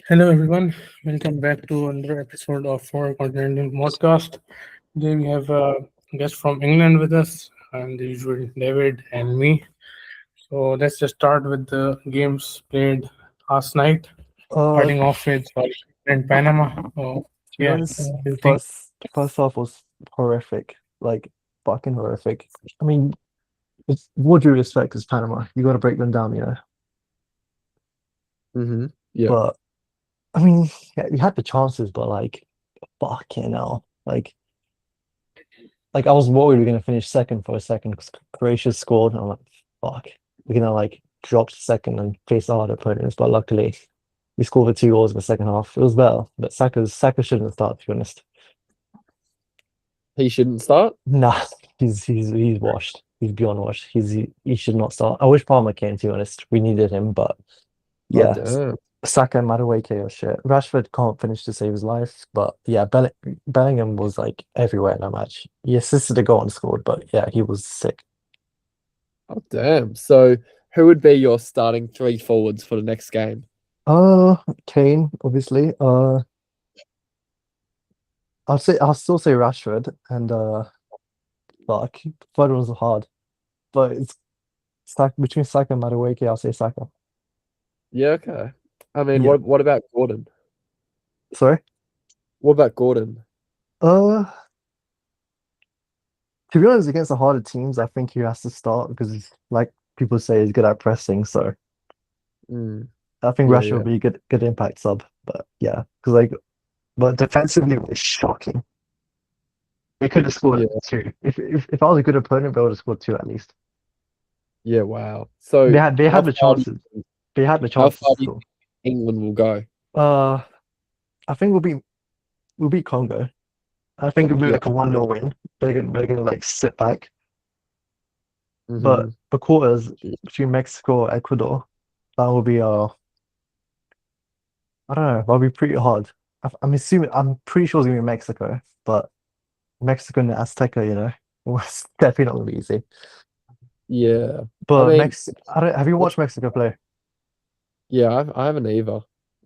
Hello, everyone. Welcome back to another episode of our Continental Podcast. Today we have a guest from England with us, and the usual David and me. So let's just start with the games played last night, To starting off with and Panama. Oh, be yeah, honest, you think? first half was horrific, like fucking horrific. I mean, it's what due respect is Panama. You got to break them down, you know. Mm-hmm. Yeah. But I mean, yeah, you had the chances, but fucking hell, like I was worried we are gonna finish second for a second because Croatia scored, and I'm like, fuck, we're gonna drop to second and face the harder opponents. But luckily, we scored the 2 goals in the second half. It was better, but Saka shouldn't have started, to be honest. He shouldn't start. Nah, he's washed. He's beyond washed. He should not start. I wish Palmer came, to be honest. We needed him, but Oh yeah, damn. Saka and Madueke are shit. Rashford can't finish to save his life, but yeah, Bellingham was like everywhere in that match. He assisted a goal and scored, but yeah, he was sick. Oh damn. So who would be your starting three forwards for the next game? Kane, obviously. I'll still say Rashford and fuck, third ones are hard, but it's Saka between Saka and Madueke. I'll say Saka. Yeah, okay. I mean, Yeah, what about Gordon? sorry. What about Gordon? Uh. To be honest, against the harder teams, I think he has to start because, like people say, he's good at pressing. So Mm, I think yeah, Rashford yeah, would be a good impact sub. But yeah, because but defensively, it was shocking. They could have scored yeah, two. If I was a good opponent, they would have scored two at least. yeah. Wow. So They had the chances. They had the how chances far to do you score. think England will go? Uh, I think we'll beat Congo. I think it'll be Yeah. like a 1-0 win. They're gonna like sit back. But Mm-hmm. the quarters between Mexico and Ecuador, that will be I don't know. That'll be pretty hard. I'm pretty sure it's gonna be Mexico, but Mexico and Azteca, it's definitely not gonna be easy. Yeah. I But mean, I don't. Have you what, watched Mexico play? yeah, I haven't either.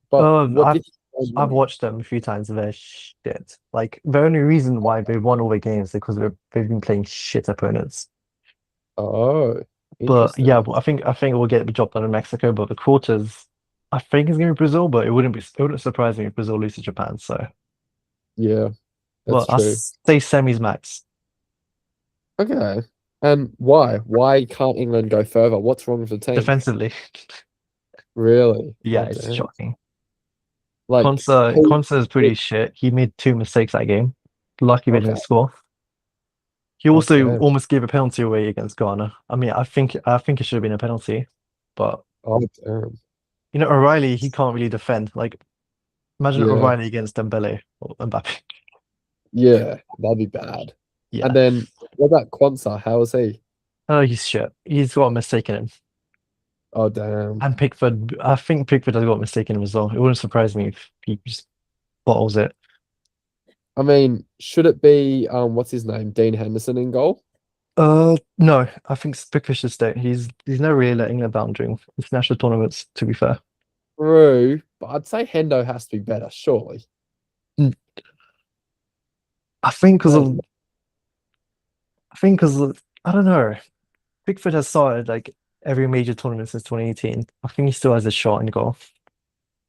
But what I've did you I've know? watched them a few times and they're shit. Like the only reason why they won all the games is because they've been playing shit opponents. Oh, But yeah, interesting. I think we'll get the job done in Mexico. But the quarters, I think it's gonna be Brazil, but it wouldn't surprise me if Brazil loses to Japan. So, Yeah, that's but I'll true. say semis max. Okay. And why? Why can't England go further? What's wrong with the team? Defensively. Really? Yeah, Oh it's damn. shocking. Like who? Consa is pretty shit. He made two mistakes that game. Lucky they Okay. didn't score. He Oh also damn. almost gave a penalty away against Ghana. I mean, I think it should have been a penalty, but Oh damn. O'Reilly he can't really defend. Like imagine Yeah. O'Reilly against Dembele or Mbappe. Yeah. That'd be bad. And Yeah. then what about Kwanzaa? How is he? Oh, he's shit. He's got a mistake in him. Oh damn. And Pickford, I think Pickford has got a mistake in him as well. It wouldn't surprise me if he just bottles it. I mean, should it be what's his name? Dean Henderson in goal? No, I think Pickford should stay. He's never really let England down during international tournaments, to be fair. True, but I'd say Hendo has to be better, surely. Mm, I think because No. of I don't know. Pickford has started like every major tournament since 2018. I think he still has a shot in goal.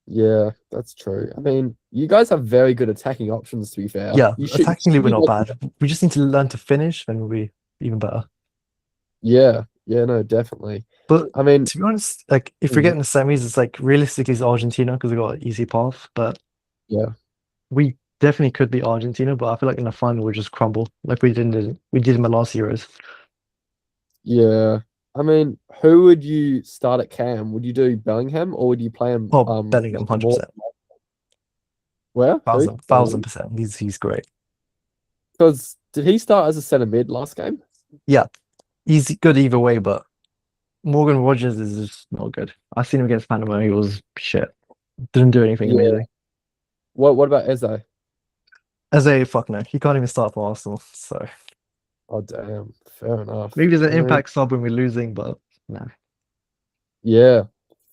Yeah, that's true. I mean, you guys have very good attacking options, to be fair. Yeah, You attackingly should we're be not better. bad. We just need to learn to finish, then we'll be even better. Yeah, yeah, no, definitely. But I mean, to be honest, like if we get mhm, in the semis, it's like realistically it's Argentina because we got an easy path. But yeah, we definitely could be Argentina, but I feel like in the final we'll just crumble like we did in the last Euros. yeah. I mean, who would you start at Cam? Would you do Bellingham or would you play him Oh, Bellingham, more 100%. where? Who? Thousand percent. He's great. Because did he start as a centre mid last game? Yeah, he's good either way, but Morgan Rogers is just not good. I seen him against Panama. He was shit. Didn't do anything Yeah. amazing. What about Eze? As a fuck no, he can't even start for Arsenal. So Oh damn, fair enough. maybe there's an I mean, impact sub when we're losing, but nah. yeah,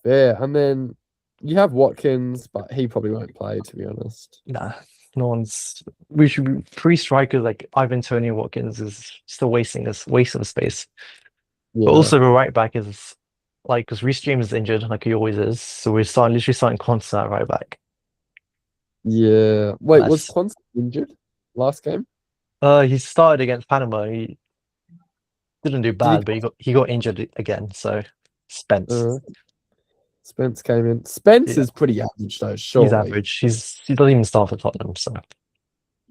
fair. And then You have Watkins, but he probably won't play, to be honest. Nah, no one's. We should be three strikers like Ivan Toney Watkins is still waste of space. But Yeah. also the right back is like because Reece James is injured, like he always is. So we're literally starting Konsa at right back. Yeah. Wait, was That's Quanz injured last game? he started against Panama. He didn't do Did he? bad, but he got injured again. So Spence, Uh, Spence came in. Spence yeah, is pretty average though, he's surely. average. He doesn't even start for Tottenham. So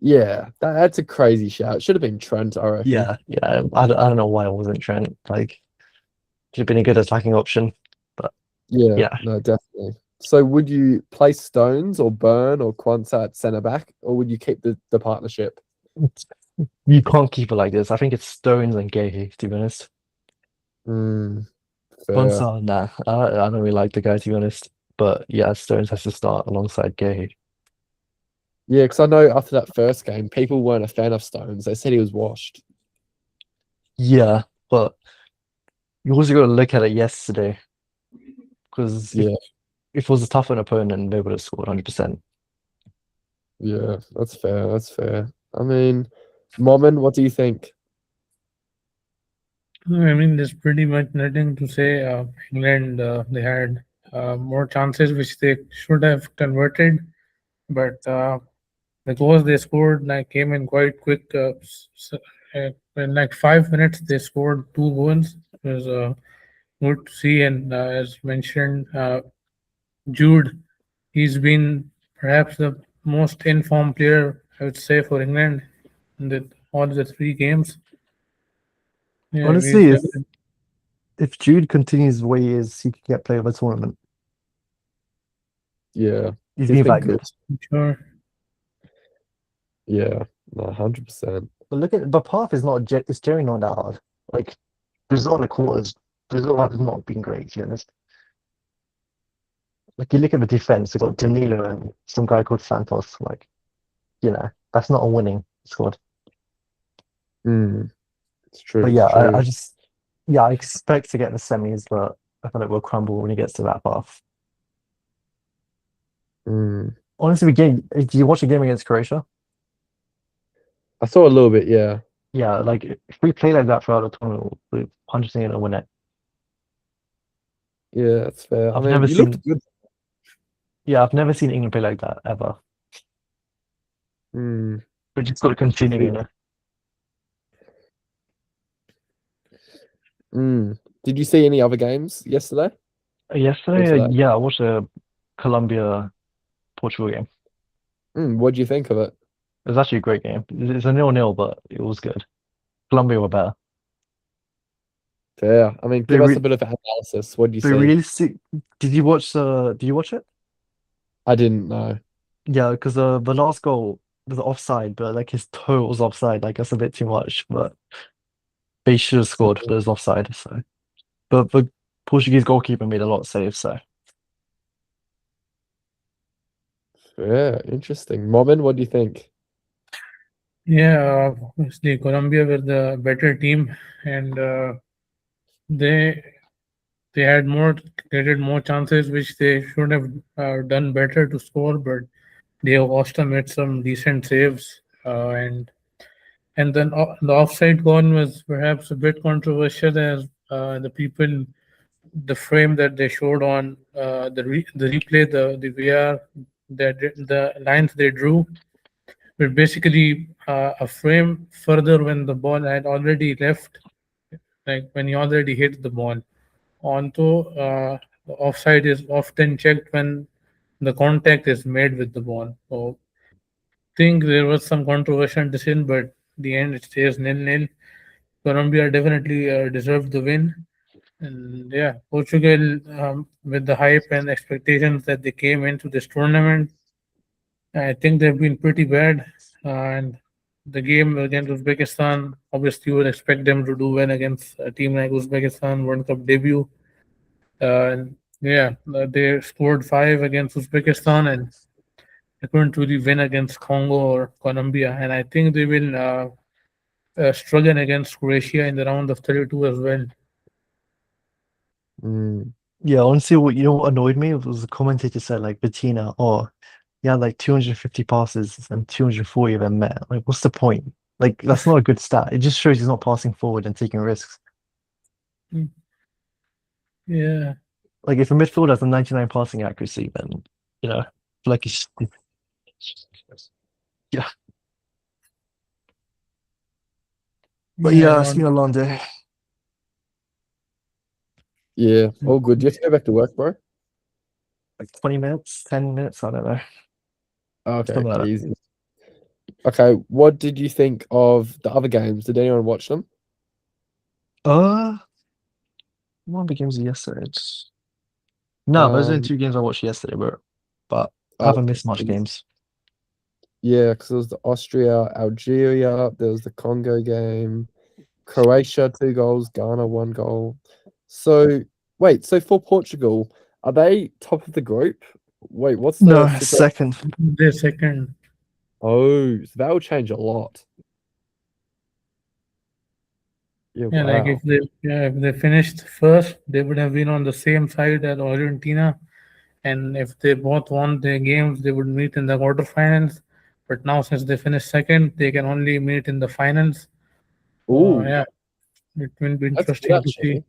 Yeah, that's a crazy shout. Should have been Trent, I reckon. yeah. I don't know why it wasn't Trent. Like should have been a good attacking option. But Yeah, yeah, no, definitely. So would you play Stones or Burn or Quansah at centre back, or would you keep the partnership? you can't keep it like this. I think it's Stones and Gahey, to be honest. Mm, fair. Gonzalez, nah, I don't really like the guy, to be honest. But yeah, Stones has to start alongside Gahey. Yeah, because I know after that first game, people weren't a fan of Stones. They said he was washed. Yeah, but you also got to look at it yesterday because Yeah, if it was a tougher opponent, they would have scored 100%. yeah, that's fair. That's fair. I mean, Momin, what do you think? I mean, there's pretty much nothing to say. England, they had more chances which they should have converted, but the goals they scored like came in quite quick. In like 5 minutes, they scored two goals. It was good to see, and as mentioned, Jude, he's been perhaps the most informed player, I would say, for England in all the three games. Yeah, he's Honestly, definitely if Jude continues the way he is, he could get player of the tournament. Yeah, He's he's been been that good. good. sure. Yeah, no, 100%. But look at the path is not it's generally not that hard. Like Brazil in the quarters, Brazil has not been great, to be honest. Like you look at the defense, they've got Danilo and some guy called Santos. Like, that's not a winning squad. Mm, it's true. But It's yeah, true. I expect to get the semis, but I feel like we'll crumble when it gets to that path. Mm. Honestly, did you watch the game against Croatia? I saw a little bit. Yeah, Yeah, like if we play like that throughout the tournament, we're 100% gonna win it. yeah, that's fair. I I've mean, never you looked seen, good. yeah, I've never seen England play like that ever. Mm. We just got to continue, Mm. Did you see any other games yesterday or Yesterday, today? yeah, I watched a Colombia Portugal game. What do you think of it? It was actually a great game. It's a 0-0, but it was good. Colombia were better. Fair. I mean, They give us a re bit of an analysis. What do you they see? really see. Did you watch it? I didn't know. Yeah, because the last goal was offside, but like his toe was offside. Like that's a bit too much. But they should have scored, but it was offside. So, but the Portuguese goalkeeper made a lot of saves. So Yeah, interesting. Momin, what do you think? Yeah, obviously Colombia were the better team, and they they had more created more chances, which they should have done better to score. But Diego Costa made some decent saves, and then the offside goal was perhaps a bit controversial as the frame that they showed on the replay, the VR, that the lines they drew were basically a frame further when the ball had already left, like when he already hit the ball. Although the offside is often checked when the contact is made with the ball. So think there was some controversial decision, but the end it stays nil-nil. Colombia definitely deserved the win. And yeah, Portugal, with the hype and expectations that they came into this tournament, I think they've been pretty bad. And the game against Uzbekistan, obviously, you would expect them to do well against a team like Uzbekistan, World Cup debut. And yeah, they scored five against Uzbekistan and they couldn't really win against Congo or Colombia. And I think they will struggle against Croatia in the round of 32 as well. Mm. Yeah, honestly, what annoyed me was the commentator said like Bettina, oh, he had like 250 passes and 240 of them met. Like, what's the point? Like, that's not a good stat. It just shows he's not passing forward and taking risks. Yeah, Like, if a midfielder has a 99 passing accuracy, then I feel like he's yeah. But yeah, I yeah, it's been don't. a long day. Yeah, all good. Do you have to go back to work, bro? Like 20 minutes, 10 minutes, I don't know. Okay, Something like that. easy. Okay, what did you think of the other games? Did anyone watch them? One of the games yesterday. No, those are the Um, two games I watched yesterday, but I oh, haven't missed much games. yeah, because there was the Austria, Algeria, there was the Congo game, Croatia, 2 goals, Ghana, 1 goal. So, wait, so for Portugal, are they top of the group? Wait, what's the No, situation? second. The second, Oh, so that will change a lot. Yeah, yeah, like wow. if they finished first, they would have been on the same side as Argentina, and if they both won their games, they would meet in the quarterfinals. But now, since they finished second, they can only meet in the finals. So Ooh, yeah, it will be that's good interesting to see. actually.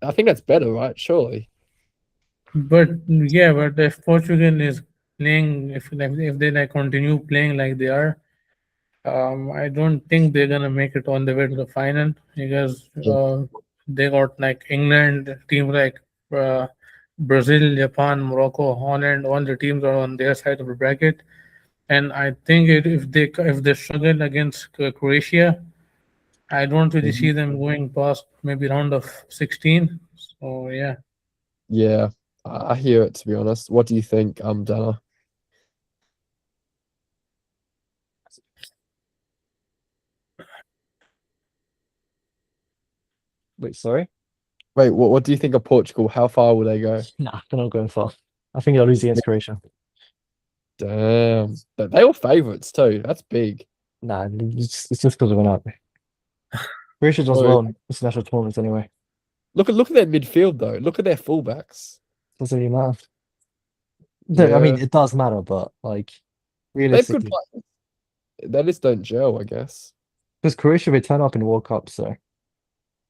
I think that's better, right? Surely. But yeah, but if Portugal is playing, if they like continue playing like they are, I don't think they're gonna make it on the way to the final because Yeah. they got like England teams like uh, Brazil, Japan, Morocco, Holland. All the teams are on their side of the bracket, and I think if they struggle against Croatia, I don't really Mhm. see them going past maybe round of 16. So yeah. Yeah, I hear it to be honest. What do you think, Dana? Wait, sorry? Wait, what do you think of Portugal? How far will they go? Nah, they're not going far. I think they'll lose against Croatia. Damn. But they were favorites too. That's big. Nah, it's just because of an out. Croatia does Bro, well in international tournaments anyway. look at their midfield though. Look at their fullbacks. Doesn't really matter. I mean, Yeah. it does matter, but like They have good realistically, players. They just don't gel, I guess. because Croatia will turn up in World Cup, so I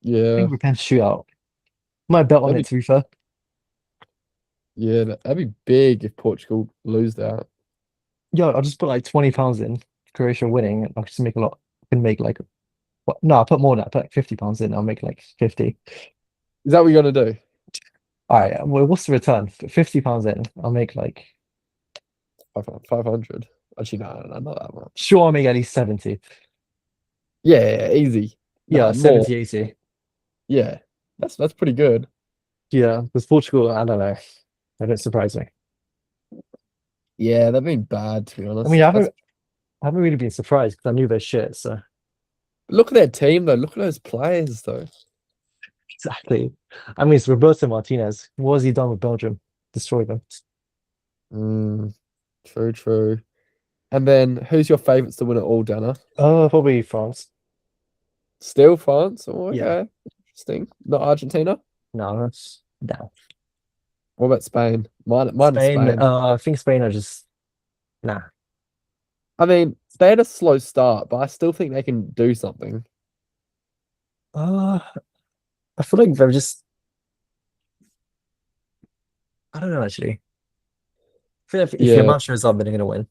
Yeah. think we can shoot out. Might bet on That'd it be to be fair. yeah, that'd be big if Portugal lose that. Yo, I'll just put like £20 in Croatia winning, and I'll just make a lot. I can make like what? No, I'll put more than that. I put like £50 in. I'll make like 50. Is that what you're gonna do? All right. Well, what's the return? Put £50 in. I'll make like 500. Actually, no, not that much. sure. I'll make at least 70. Yeah, easy. Yeah, Nah, more. 70, 80. Yeah. That's pretty good. Yeah, because Portugal, I don't know. That don't surprise me. Yeah, they've been bad to be I mean, honest. I That's haven't, I haven't really been surprised because I knew they're shit. So look at their team though. Look at those players though. exactly. I mean, it's Roberto Martinez. What has he done with Belgium? Destroy them. Mm, true, true. And then who's your favourites to win it all, Dana? Probably France. Still France? Oh, Yeah. okay. Interesting. Not Argentina? No, that's no. What about Spain? Mine is Spain. Spain. I think Spain are just nah. I mean, they had a slow start, but I still think they can do something. Uh, I feel like they're just. I don't know actually. I feel like if Yeah. Yamal shows up, then they're gonna win.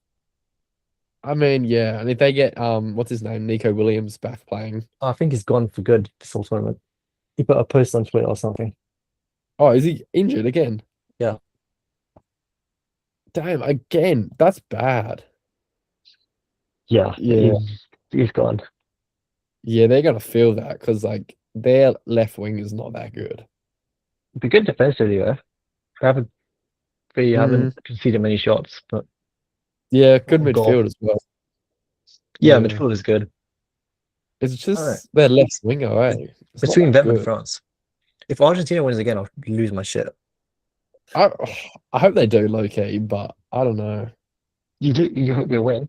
I mean, yeah. And if they get what's his name? Nico Williams back playing. I think he's gone for good this whole tournament. He put a post on Twitter or something. Oh, is he injured again? Yeah. Damn, again. That's bad. Yeah, Yeah. he's gone. Yeah, they're gonna feel that because like their left wing is not that good. Be good defensively though. They haven't they Mm, haven't conceded many shots, but yeah, good goal. midfield as well. Yeah, Yeah. midfield is good. It's All right. just their left winger, eh? It's not Between that them and good. France. If Argentina wins again, I'll lose my shit. I I hope they do low key, but I don't know. You hope they win.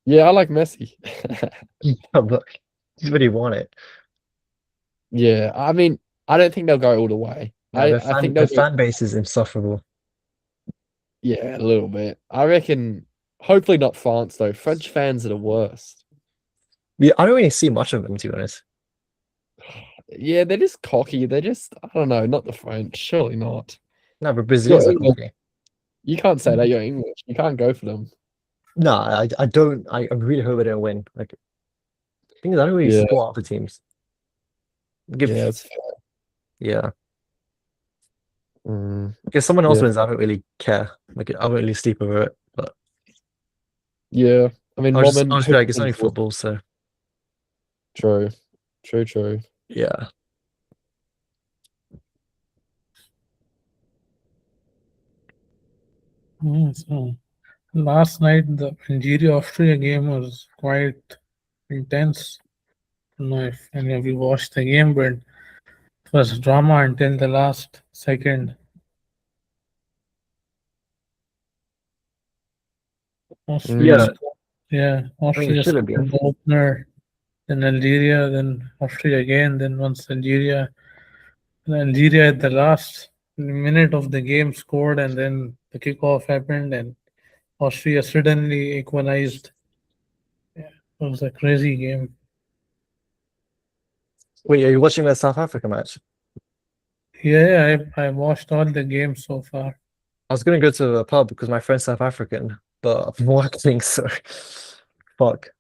Yeah, I like Messi. But you really want it. Yeah, I mean, I don't think they'll go all the way. I think their they'll go, fan base is insufferable. yeah, a little bit. I reckon. Hopefully not France though. French fans are the worst. Yeah, I don't really see much of them, to be honest. Yeah, they're just cocky. They're just, I don't know, not the French. Surely not. No, but You're Brazilians are English. cocky. You can't say that you're English. You can't go for them. No, I don't. I really hope they don't win. Like, thing is, I don't really Yeah, support other teams. Give, yeah, yeah. mm, If someone else yeah, wins, I don't really care. Like, I don't really sleep over it. But yeah. I mean, I'll Roman. just be like, it's only football, so True, true, true. yeah. So last night the Nigeria-Austria game was quite intense. I don't know if any of you watched the game, but it was drama until the last second. Austria, Yeah, Mm, I mean, it Austria should have scored been. the opener, then Algeria, then Austria again, then once Algeria. And Algeria at the last minute of the game scored, and then the kickoff happened, and Austria suddenly equalized. Yeah, it was a crazy game. Wait, are you watching the South Africa match? Yeah, I watched all the games so far. I was gonna go to the pub because my friend's South African, but I'm working, so fuck.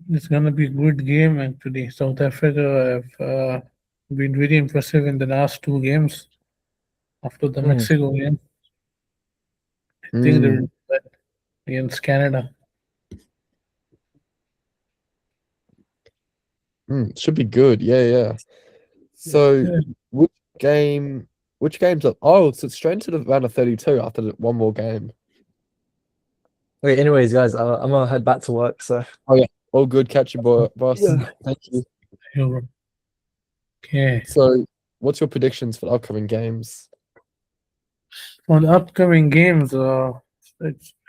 It's gonna be a good game actually. South Africa have been very impressive in the last two games after the Mm. Mexico game. I think they will mm, do that against Canada. should be good. Yeah, yeah. So, Yeah, which game? Which games are? Oh, so it's straight into the round of 32 after one more game. Wait, anyways, guys, I'm gonna head back to work, so Oh yeah, all good. Catch you, boss. yeah. Thank you. Europe. Okay. So, what's your predictions for the upcoming games? For the upcoming games, I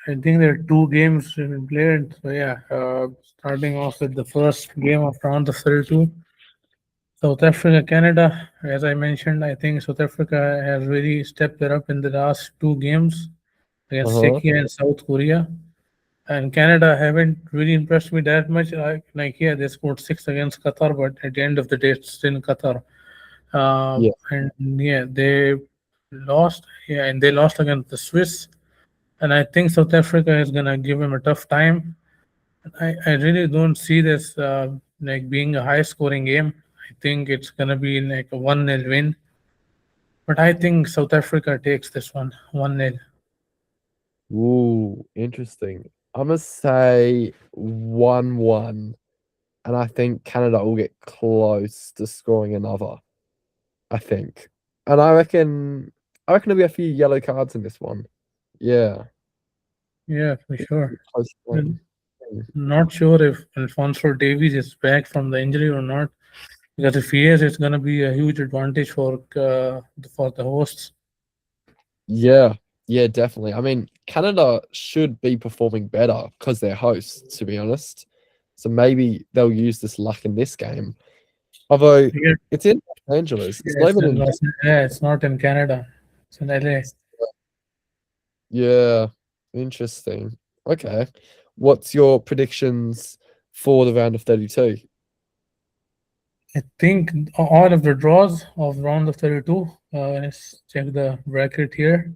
think there are two games to be played. So yeah, starting off with the first game of round of 32, South Africa, Canada. As I mentioned, I think South Africa has really stepped it up in the last two games against Uh-huh. Czechia and South Korea. And Canada haven't really impressed me that much. Yeah, they scored six against Qatar, but at the end of the day, it's still Qatar. Yeah. And yeah, they lost. Yeah, and they lost against the Swiss. And I think South Africa is gonna give him a tough time. I really don't see this like being a high scoring game. I think it's gonna be like a 1-0 win. But I think South Africa takes this one 1-0. Ooh, interesting. I'm gonna say 1-1, and I think Canada will get close to scoring another. I think, and I reckon there'll be a few yellow cards in this one. Yeah, Yeah, for sure. close And one. Mm. not sure if Alfonso Davies is back from the injury or not. Because if he is, it's gonna be a huge advantage for the hosts. Yeah, yeah, definitely. I mean, Canada should be performing better because they're hosts, to be honest. So maybe they'll use this luck in this game. Although Yeah, it's in Los Angeles, it's yeah, not even in. it's not in Canada. It's in LA. Yeah, interesting. Okay. What's your predictions for the round of 32? I think all of the draws of round of 32. Let's check the bracket here.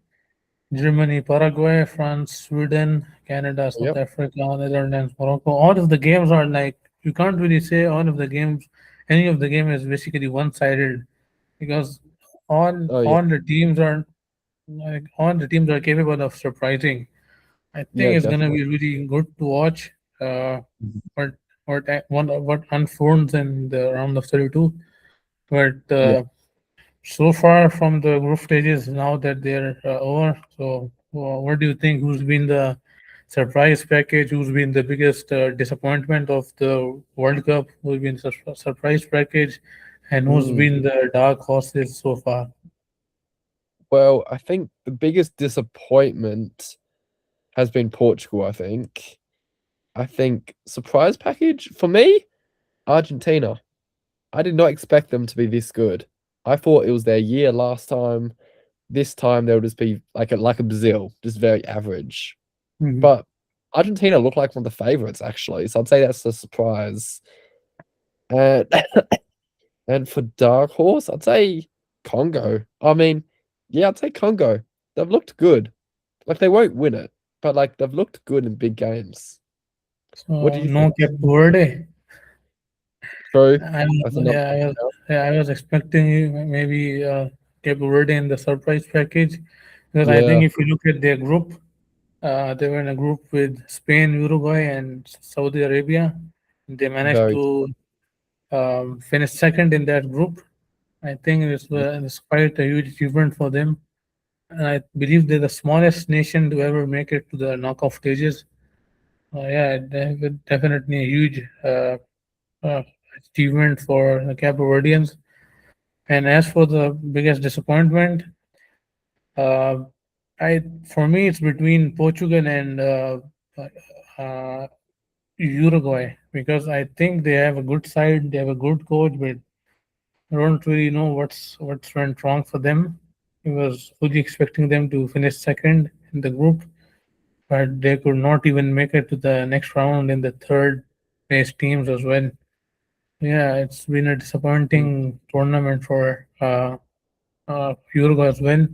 Germany, Paraguay, France, Sweden, Canada, South Yep. Africa, Netherlands, Morocco. All of the games are like you can't really say all of the games. Any of the game is basically one-sided because Oh yeah. all the teams are capable of surprising. I Yeah, think it's gonna definitely. be really good to watch. Mhm. What what unfolds in the round of 32. But Yeah. so far from the group stages, now that they're over, so what do you think? Who's been the surprise package? Who's been the biggest disappointment of the World Cup? Who's been surprise package, and who's Mm. been the dark horses so far? Well, I think the biggest disappointment has been Portugal, I think. I think surprise package for me, Argentina. I did not expect them to be this good. I thought it was their year last time. This time they'll just be like a Brazil, just very average. Mhm. But Argentina look like one of the favorites actually, so I'd say that's a surprise. And and for dark horse, I'd say Congo. I mean, yeah, I'd say Congo. They've looked good. Like they won't win it, but like they've looked good in big games. What do So you no think? Cape Verde. True. I That's was, another yeah, I was, shout. yeah, I was expecting maybe Cape Verde in the surprise package because I Yeah, think if you look at their group, they were in a group with Spain, Uruguay, and Saudi Arabia. They managed very. to finish second in that group. I think it's quite a huge achievement for them. And I believe they're the smallest nation to ever make it to the knockout stages. Yeah, definitely a huge uh, achievement for the Cape Verdeans. And as for the biggest disappointment, uh, I for me it's between Portugal and uh, Uruguay because I think they have a good side, they have a good coach, but I don't really know what's went wrong for them. I was fully expecting them to finish second in the group, but they could not even make it to the next round in the third place teams as well. Yeah, it's been a Mm, disappointing tournament for Uruguay as well.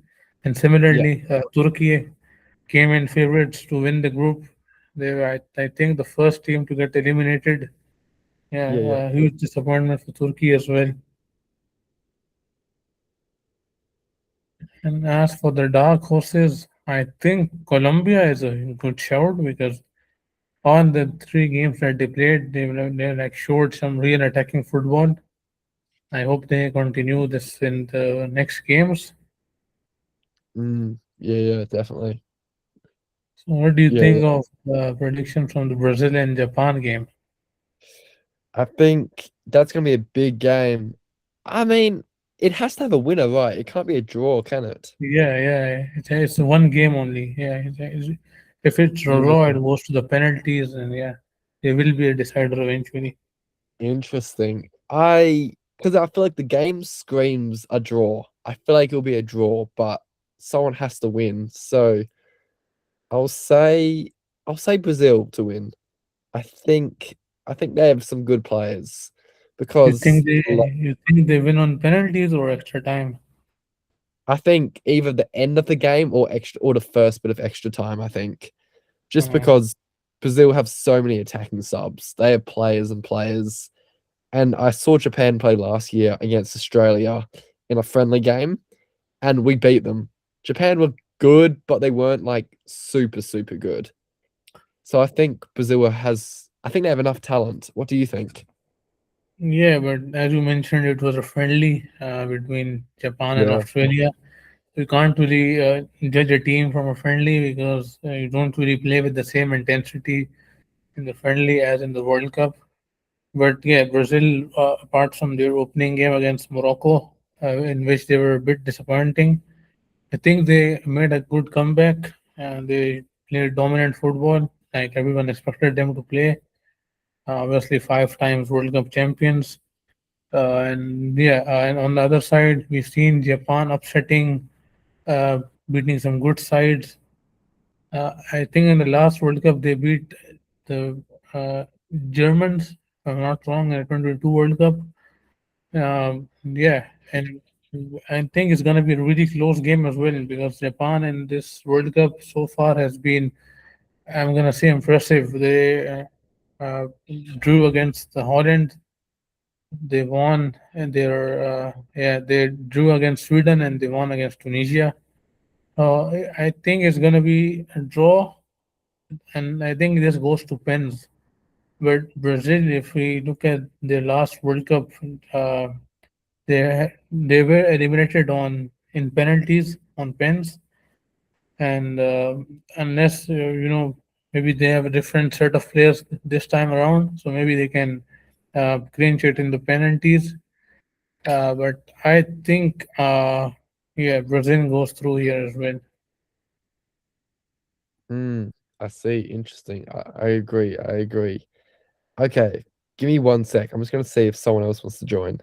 And yeah, similarly, Turkey came in favorites to win the group. They were, I think, the first team to get eliminated. yeah, yeah. Yeah, a huge disappointment for Turkey as well. And as for the dark horses, I think Colombia is a good shout because all the three games that they played, they like showed some real attacking football. I hope they continue this in the next games. Yeah, yeah, definitely. So what do you Yeah, think yeah. of the prediction from the Brazil and Japan game? I think that's gonna be a big game. I mean, it has to have a winner, right? It can't be a draw, can it? Yeah, it's one game only. Yeah, if it's a draw, it Yeah. goes to the penalties, and yeah, there will be a decider eventually. Interesting. Because I feel like the game screams a draw. I feel like it'll be a draw, but someone has to win. So I'll say I'll say Brazil to win. I think I think they have some good players You because think they you think they win on penalties or extra time? I think either the end of the game or the first bit of extra time, I think. Just Uh, because Brazil have so many attacking subs. They have players and players. And I saw Japan play last year against Australia in a friendly game, and we beat them. Japan were good, but they weren't like super, super good. So I think I think they have enough talent. What do you think? yeah, but as you mentioned, it was a friendly between Japan and Yeah. Australia. You can't really judge a team from a friendly because you don't really play with the same intensity in the friendly as in the World Cup. But yeah, Brazil, apart from their opening game against Morocco, in which they were a bit disappointing, I think they made a good comeback and they played dominant football like everyone expected them to play. Obviously, five times World Cup champions. And on the other side, we've seen Japan upsetting, uh, beating some good sides. I think in the last World Cup they beat the Germans, if I'm not wrong, in the 2022 World Cup. Yeah, and I think it's going to be a really close game as well because Japan in this World Cup so far has been, I'm going to say, impressive. They drew against the Holland. They won, and they drew against Sweden and they won against Tunisia. I think it's going to be a draw, and I think this goes to pens. But Brazil, if we look at their last World Cup, uh, they were eliminated on in penalties on pens, and unless maybe they have a different set of players this time around, so maybe they can clinch it in the penalties. But I think yeah, Brazil goes through here as well. Hmm. I see. Interesting. I agree. I agree. Okay. Give me one sec. I'm just gonna see if someone else wants to join.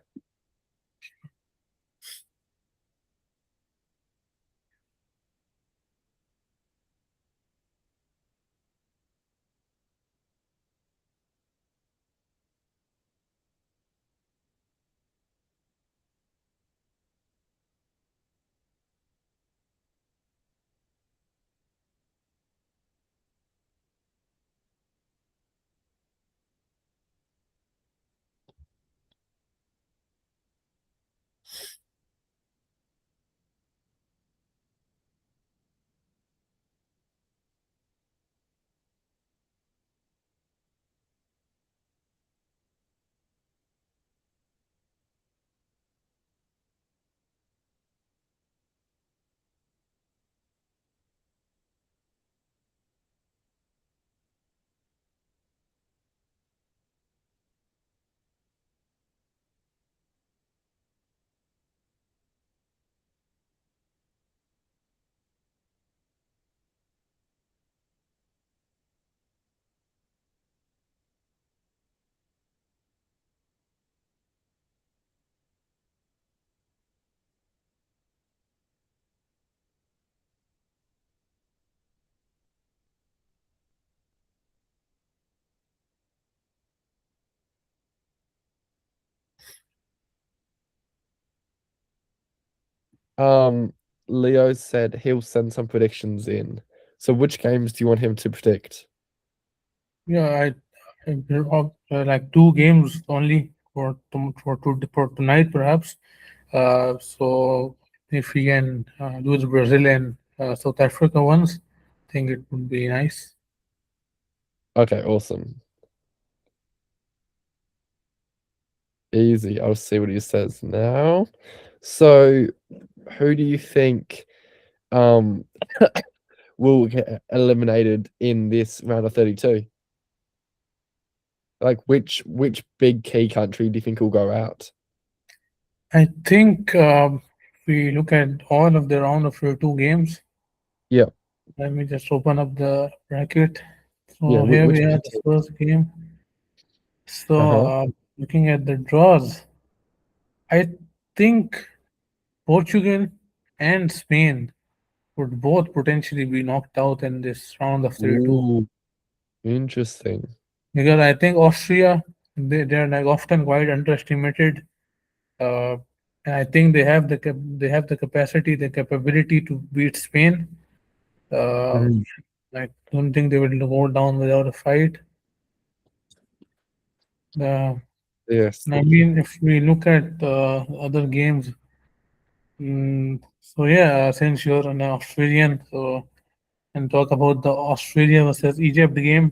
Leo said he'll send some predictions in. So which games do you want him to predict? Yeah, like two games only for tonight, perhaps. So if we can do the Brazil and South Africa ones, I think it would be nice. Okay, awesome. Easy. I'll see what he says now. So who do you think um will get eliminated in this round of 32? Like which big key country do you think will go out? I think if we look at all of the round of your two games. Yeah. Let me just open up the bracket. Yeah, So here which we big have the team? first game. So Uh-huh. looking at the draws, I think Portugal and Spain would both potentially be knocked out in this round of 32 Ooh, interesting. because I think Austria they're like often quite underestimated. Uh, and I think they have the capacity, the capability to beat Spain. Uh, Mhm. I don't think they will go down without a fight. Uh, Yes. I mean, if we look at other games, so yeah, since you're an Australian, so and talk about the Australia versus Egypt game.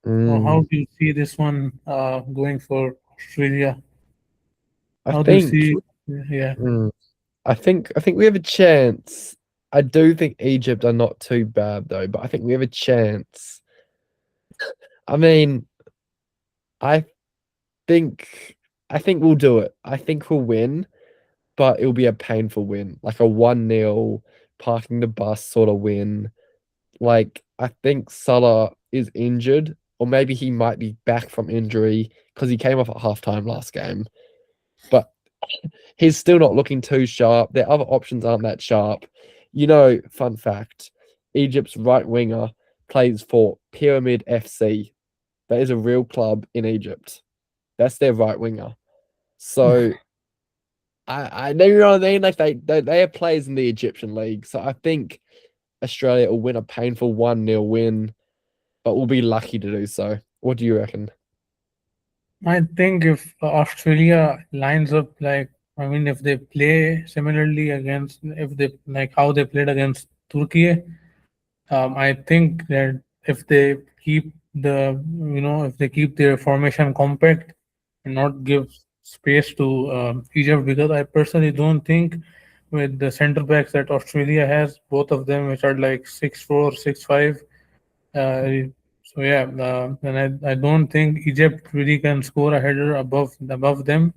So how Mm. do you see this one going for Australia? I How do you think see? Yeah, mm, I think we have a chance. I do think Egypt are not too bad though, but I think we have a chance. I mean, I think I think we'll do it. I think we'll win, but it'll be a painful win, like a 1-0 parking the bus sort of win. Like I think Salah is injured, or maybe he might be back from injury because he came off at halftime last game. But he's still not looking too sharp. Their other options aren't that sharp. Fun fact, Egypt's right winger plays for Pyramid FC. That is a real club in Egypt. That's their right winger. So I know, you know what I mean. Like they have players in the Egyptian league. So I think Australia will win a painful 1-0 win, but we'll be lucky to do so. What do you reckon? I think if Australia lines up like, I mean, if they play similarly against, if they like how they played against Turkey, I think that if they keep if they keep their formation compact and not give space to Egypt, because I personally don't think with the center backs that Australia has, both of them which are like 6'4", 6'5". So yeah, and I don't think Egypt really can score a header above them.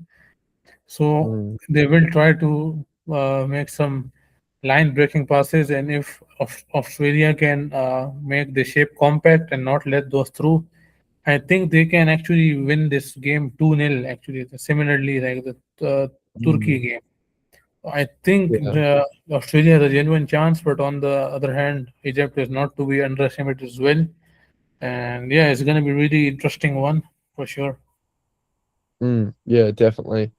So Mm, they will try to make some line breaking passes, and if Australia can make the shape compact and not let those through, I think they can actually win this game 2-0. Actually, similarly like the Turkey mm, game. I think yeah. Australia has a genuine chance, but on the other hand, Egypt is not to be underestimated as well. And yeah, it's gonna be really interesting one for sure. Yeah, definitely.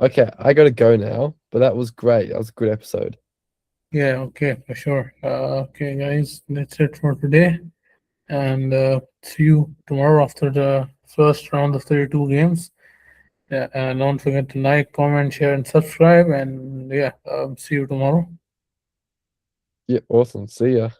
Okay, I gotta go now, but that was great. That was a good episode. Yeah, okay, for sure. Okay, guys, that's it for today, and see you tomorrow after the first round of 32 games. Yeah, and don't forget to like, comment, share, and subscribe. And yeah, see you tomorrow. Yeah, awesome. See ya.